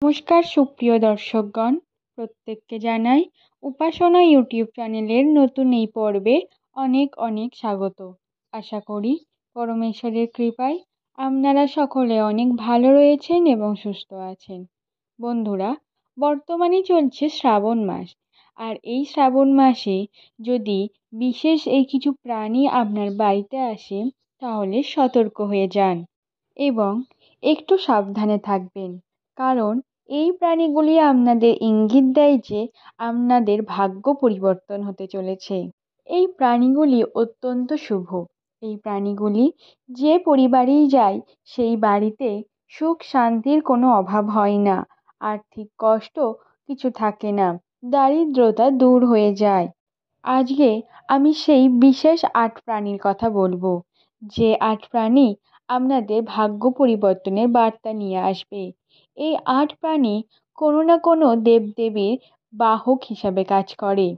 নমস্কার সুপ্রিয় দর্শকগণ, প্রত্যেককে জানাই উপাসনা ইউটিউব চ্যানেলের নতুন এই পর্বে অনেক অনেক স্বাগত। আশা করি পরমেশ্বরের কৃপায় আপনারা সকলে অনেক ভালো রয়েছেন এবং সুস্থ আছেন। বন্ধুরা, বর্তমানে চলছে শ্রাবণ মাস, আর এই শ্রাবণ মাসে যদি বিশেষ কিছু প্রাণী আপনার বাড়িতে আসে তাহলে সতর্ক হয়ে যান এবং একটু সাবধানে থাকবেন, কারণ এই প্রাণীগুলি আপনাদের ইঙ্গিত দেয় যে আপনাদের ভাগ্য পরিবর্তন হতে চলেছে। এই প্রাণীগুলি অত্যন্ত শুভ। এই প্রাণীগুলি যে পরিবারেই যায় সেই বাড়িতে সুখ শান্তির কোনো অভাব হয় না, আর্থিক কষ্ট কিছু থাকে না, দারিদ্রতা দূর হয়ে যায়। আজকে আমি সেই বিশেষ ৮ প্রাণীর কথা বলবো, যে ৮ প্রাণী আপনাদের ভাগ্য পরিবর্তনের বার্তা নিয়ে আসবে। এই ৮ প্রাণী কোনো না কোনো দেবদেবীর বাহক হিসাবে কাজ করে,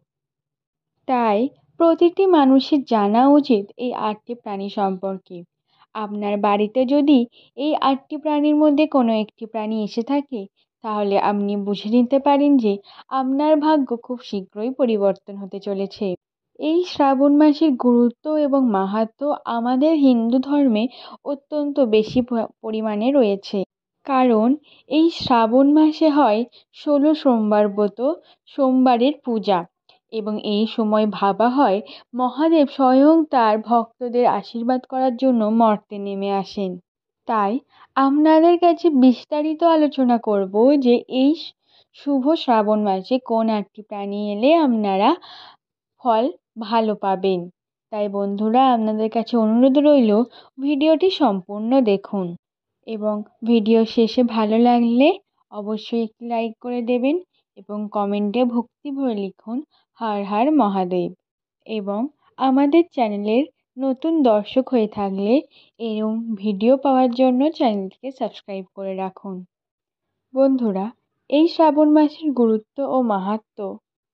তাই প্রতিটি মানুষের জানা উচিত এই ৮টি প্রাণী সম্পর্কে। আপনার বাড়িতে যদি এই ৮টি প্রাণীর মধ্যে কোনো একটি প্রাণী এসে থাকে, তাহলে আপনি বুঝে নিতে পারেন যে আপনার ভাগ্য খুব শীঘ্রই পরিবর্তন হতে চলেছে। এই শ্রাবণ মাসের গুরুত্ব এবং মাহাত্ম্য আমাদের হিন্দু ধর্মে অত্যন্ত বেশি পরিমাণে রয়েছে, কারণ এই শ্রাবণ মাসে হয় ১৬ সোমবারব্রত সোমবারের পূজা, এবং এই সময় ভাবা হয় মহাদেব স্বয়ং তার ভক্তদের আশীর্বাদ করার জন্য মর্তে নেমে আসেন। তাই আপনাদের কাছে বিস্তারিত আলোচনা করব যে এই শুভ শ্রাবণ মাসে কোন ৮টি প্রাণী এলে আপনারা ফল ভালো পাবেন। তাই বন্ধুরা, আপনাদের কাছে অনুরোধ রইল ভিডিওটি সম্পূর্ণ দেখুন এবং ভিডিও শেষে ভালো লাগলে অবশ্যই একটি লাইক করে দেবেন এবং কমেন্টে ভক্তি ভরে লিখুন হর হর মহাদেব। এবং আমাদের চ্যানেলের নতুন দর্শক হয়ে থাকলে এরকম ভিডিও পাওয়ার জন্য চ্যানেলটিকে সাবস্ক্রাইব করে রাখুন। বন্ধুরা, এই শ্রাবণ মাসের গুরুত্ব ও মাহাত্ম্য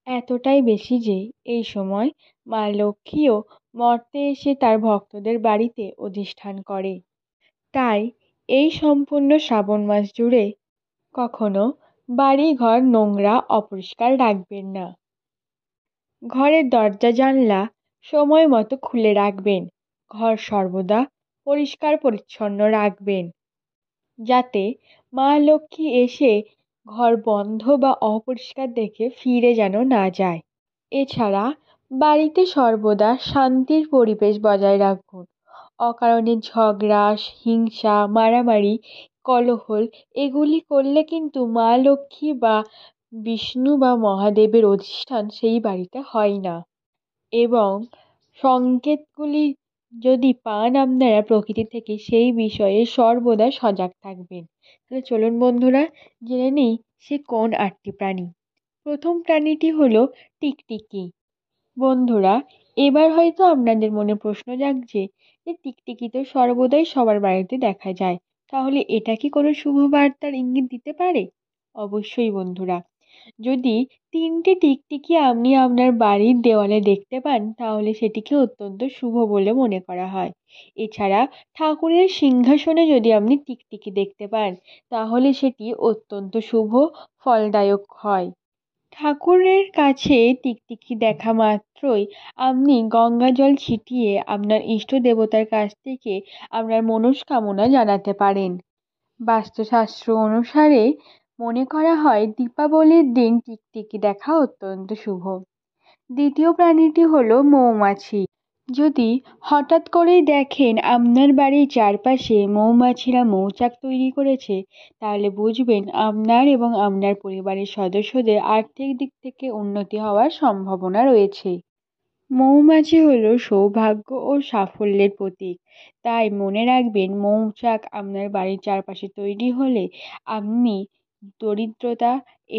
এতটাই বেশি যে এই সময় মা লক্ষ্মীও মর্তে এসে তার ভক্তদের বাড়িতে অধিষ্ঠান করে। তাই এই সম্পূর্ণ শ্রাবণ মাস জুড়ে কখনো বাড়ি ঘর নোংরা অপরিষ্কার রাখবেন না। ঘরের দরজা জানলা সময় মতো খুলে রাখবেন। ঘর সর্বদা পরিষ্কার পরিচ্ছন্ন রাখবেন, যাতে মা লক্ষ্মী এসে ঘর বন্ধ বা অপরিষ্কার দেখে ফিরে যেন না যায়। এছাড়া বাড়িতে সর্বদা শান্তির পরিবেশ বজায় রাখুন। অকারণে ঝগড়া, হিংসা, মারামারি, কোলাহল এগুলি করলে কিন্তু মা লক্ষ্মী বা বিষ্ণু বা মহাদেবের অধিষ্ঠান সেই বাড়িতে হয় না। এবং সংকেতগুলি যদি পান আপনারা প্রকৃতি থেকে, সেই বিষয়ে সর্বদা সজাগ থাকবেন। তাহলে চলুন বন্ধুরা, জেনে নিই সে কোন ৮টি প্রাণী। প্রথম প্রাণীটি হলো টিকটিকি। বন্ধুরা, এবার হয়তো আপনাদের মনে প্রশ্ন জাগছে যে টিকটিকি তো সর্বদাই সবার বাড়িতে দেখা যায়, তাহলে এটা কি কোনো শুভ বার্তার ইঙ্গিত দিতে পারে? অবশ্যই বন্ধুরা, যদি ৩টে টিকটিকি আপনি আপনার বাড়ির দেওয়ালে দেখতে পান, তাহলে সেটিকে অত্যন্ত শুভ বলে মনে করা হয়। এছাড়া ঠাকুরের সিংহাসনে যদি আপনি টিকটিকি দেখতে পান, তাহলে সেটি অত্যন্ত শুভ ফলদায়ক হয়। ঠাকুরের কাছে টিকটিকি দেখা মাত্রই আপনি গঙ্গা জল ছিটিয়ে আপনার ইষ্ট দেবতার কাছ থেকে আপনার মনস্কামনা জানাতে পারেন। বাস্তুশাস্ত্র অনুসারে মনে করা হয় দীপাবলির দিন টিকটিকি দেখা অত্যন্ত শুভ। দ্বিতীয় প্রাণীটি হলো মৌমাছি। যদি হঠাৎ করেই দেখেন আপনার বাড়ির চারপাশে মৌমাছিরা মৌচাক তৈরি করেছে, তাহলে বুঝবেন আপনার এবং আপনার পরিবারের সদস্যদের আর্থিক দিক থেকে উন্নতি হওয়ার সম্ভাবনা রয়েছে। মৌমাছি হলো সৌভাগ্য ও সাফল্যের প্রতীক, তাই মনে রাখবেন মৌচাক আপনার বাড়ির চারপাশে তৈরি হলে আপনি দরিদ্রতা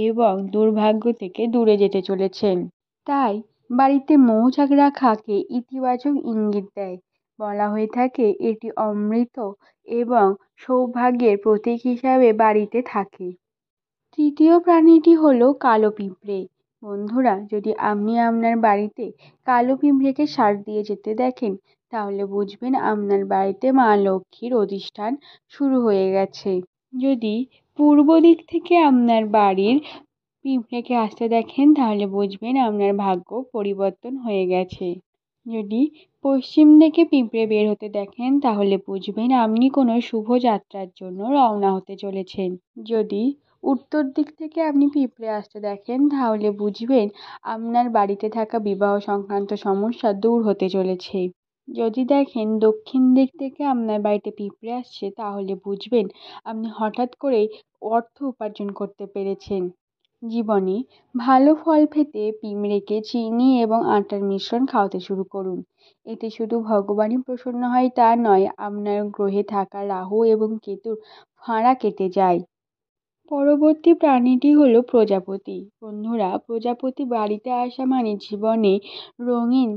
এবং দুর্ভাগ্য থেকে দূরে যেতে চলেছেন। তাই বাড়িতে মৌচাক রাখাকে ইতিবাচক ইঙ্গিত দেয়। বলা হয়ে থাকে এটি অমৃত এবং সৌভাগ্যের প্রতীক হিসাবে বাড়িতে থাকে। তৃতীয় প্রাণীটি হলো কালো পিঁপড়ে। বন্ধুরা, যদি আপনি আপনার বাড়িতে কালো পিঁপড়েকে সার দিয়ে যেতে দেখেন, তাহলে বুঝবেন আপনার বাড়িতে মা লক্ষ্মীর অধিষ্ঠান শুরু হয়ে গেছে। যদি পূর্ব দিক থেকে আপনার বাড়ির পিঁপড়েকে আসতে দেখেন তাহলে বুঝবেন আপনার ভাগ্য পরিবর্তন হয়ে গেছে। যদি পশ্চিম দিকে পিঁপড়ে বের হতে দেখেন তাহলে বুঝবেন আপনি কোনো শুভ যাত্রার জন্য রওনা হতে চলেছেন। যদি উত্তর দিক থেকে আপনি পিঁপড়ে আসতে দেখেন তাহলে বুঝবেন আপনার বাড়িতে থাকা বিবাহ সংক্রান্ত সমস্যা দূর হতে চলেছে। যদি দেখেন দক্ষিণ দিক থেকে আপনার বাড়িতে পিঁপড়ে আসছে তাহলে বুঝবেন আপনি হঠাৎ করেই অর্থ উপার্জন করতে পেরেছেন। জীবনে ভালো ফল পেতে পিঁপড়েকে চিনি এবং আটার মিশ্রণ খাওয়াতে শুরু করুন। এতে শুধু ভগবানই প্রসন্ন হয় তা নয়, আপনার গ্রহে থাকা রাহু এবং কেতুর ফাঁড়া কেটে যায়। পরবর্তী প্রাণীটি হলো প্রজাপতি। বন্ধুরা, প্রজাপতি বাড়িতে আসা মানে জীবনে রঙিন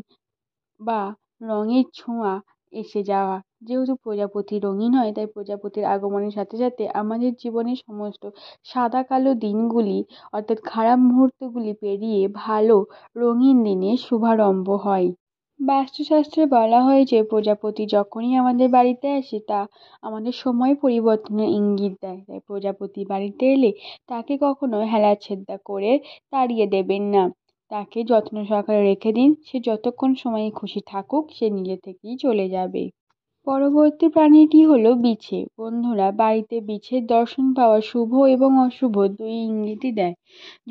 বা রঙের ছোঁয়া এসে যাওয়া। যেহেতু প্রজাপতি রঙিন হয় তাই প্রজাপতির আগমনের সাথে সাথে আমাদের জীবনের সমস্ত সাদা কালো দিনগুলি অর্থাৎ খারাপ মুহূর্তগুলি পেরিয়ে ভালো রঙিন দিনের শুভারম্ভ হয়। বাস্তুশাস্ত্রে বলা হয়েছে প্রজাপতি যখনই আমাদের বাড়িতে আসে তা আমাদের সময় পরিবর্তনের ইঙ্গিত দেয়। তাই প্রজাপতি বাড়িতে এলে তাকে কখনো হেলাচ্ছেদ্দা করে তাড়িয়ে দেবেন না। তাকে যত্ন সহকারে রেখে দিন, সে যতক্ষণ সময় খুশি থাকুক, সে নিজে থেকেই চলে যাবে। পরবর্তী প্রাণীটি হলো বিছে। বন্ধুরা, বাড়িতে বিছের দর্শন পাওয়া শুভ এবং অশুভ দুই ইঙ্গিতই দেয়।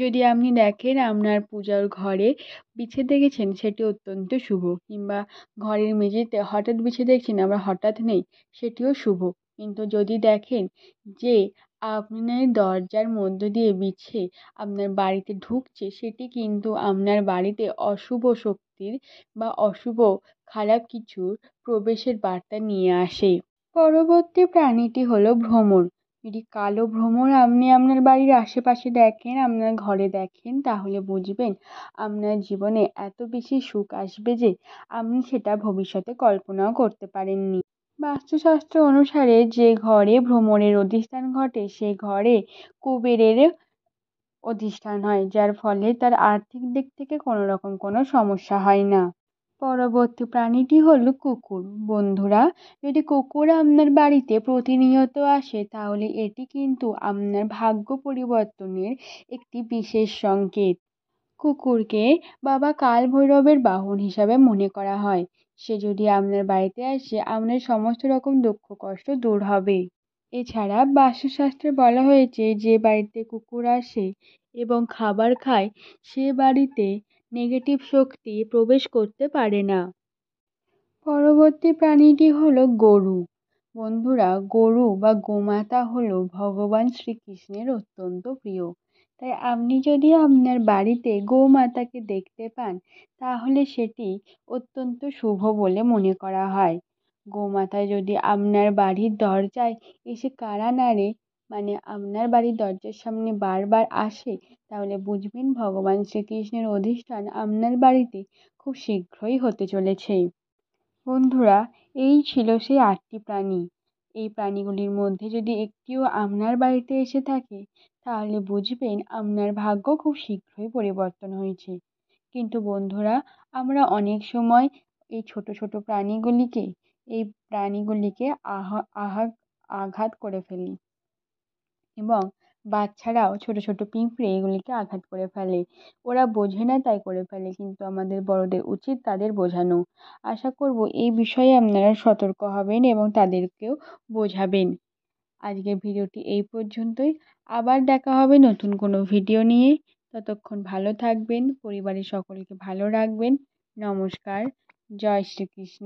যদি আপনি দেখেন আপনার পূজার ঘরে বিছে দেখেছেন সেটি অত্যন্ত শুভ, কিংবা ঘরের মেঝেতে হঠাৎ বিছে দেখছেন আবার হঠাৎ নেই, সেটিও শুভ। কিন্তু যদি দেখেন যে আপনার দরজার মধ্য দিয়ে বিছে আপনার বাড়িতে ঢুকছে, সেটি কিন্তু আপনার বাড়িতে অশুভ শক্তির বা অশুভ খারাপ কিছুর প্রবেশের বার্তা নিয়ে আসে। পরবর্তী প্রাণীটি হলো ভ্রমর। যদি কালো ভ্রমর আপনি আপনার বাড়ির আশেপাশে দেখেন, আপনার ঘরে দেখেন, তাহলে বুঝবেন আপনার জীবনে এত বেশি সুখ আসবে যে আপনি সেটা ভবিষ্যতে কল্পনাও করতে পারেননি। বাস্তুশাস্ত্র অনুসারে যে ঘরে ভ্রমরের অধিষ্ঠান ঘটে সে ঘরে কুবেরের অধিষ্ঠান হয়, যার ফলে তার আর্থিক দিক থেকে কোনো রকম কোনো সমস্যা হয় না। পরবর্তী প্রাণীটি হলো কুকুর। বন্ধুরা, যদি কুকুর আপনার বাড়িতে প্রতিনিয়ত আসে তাহলে এটি কিন্তু আপনার ভাগ্য পরিবর্তনের একটি বিশেষ সংকেত। কুকুরকে বাবা কাল ভৈরবের বাহন হিসাবে মনে করা হয়। সে যদি আপনার বাড়িতে আসে আপনার সমস্ত রকম দুঃখ কষ্ট দূর হবে। এছাড়া বাস্তুশাস্ত্রে বলা হয়েছে যে বাড়িতে কুকুর আসে এবং খাবার খায় সে বাড়িতে নেগেটিভ শক্তি প্রবেশ করতে পারে না। পরবর্তী প্রাণীটি হলো গরু। বন্ধুরা, গরু বা গোমাতা হলো ভগবান শ্রীকৃষ্ণের অত্যন্ত প্রিয়। তাই আপনি যদি আপনার বাড়িতে গোমাতাকে দেখতে পান তাহলে সেটি অত্যন্ত শুভ বলে মনে করা হয়। গোমাতা যদি আপনার বাড়ির দরজায় এসে কাড়া নাড়ে, মানে আপনার বাড়ির দরজার সামনে বারবার আসে, তাহলে বুঝবেন ভগবান শ্রীকৃষ্ণের অধিষ্ঠান আপনার বাড়িতে খুব শীঘ্রই হতে চলেছে। বন্ধুরা, এই ছিল সেই 8টি প্রাণী। এই প্রাণীগুলির মধ্যে যদি একটিও আপনার বাড়িতে এসে থাকে তাহলে বুঝবেন আপনার ভাগ্য খুব শীঘ্রই পরিবর্তন হয়েছে। কিন্তু বন্ধুরা, আমরা অনেক সময় এই ছোট ছোট প্রাণীগুলিকে আঘাত করে ফেলি, এবং বাচ্চারাও ছোট ছোট পিঁপড়ে এগুলিকে আঘাত করে ফেলে। ওরা বোঝে না তাই করে ফেলে, কিন্তু আমাদের বড়দের উচিত তাদের বোঝানো। আশা করব এই বিষয়ে আপনারা সতর্ক হবেন এবং তাদেরকেও বোঝাবেন। আজকের ভিডিওটি এই পর্যন্তই। আবার দেখা হবে নতুন কোনো ভিডিও নিয়ে। ততক্ষণ ভালো থাকবেন, পরিবারের সকলকে ভালো রাখবেন। নমস্কার। জয় শ্রীকৃষ্ণ।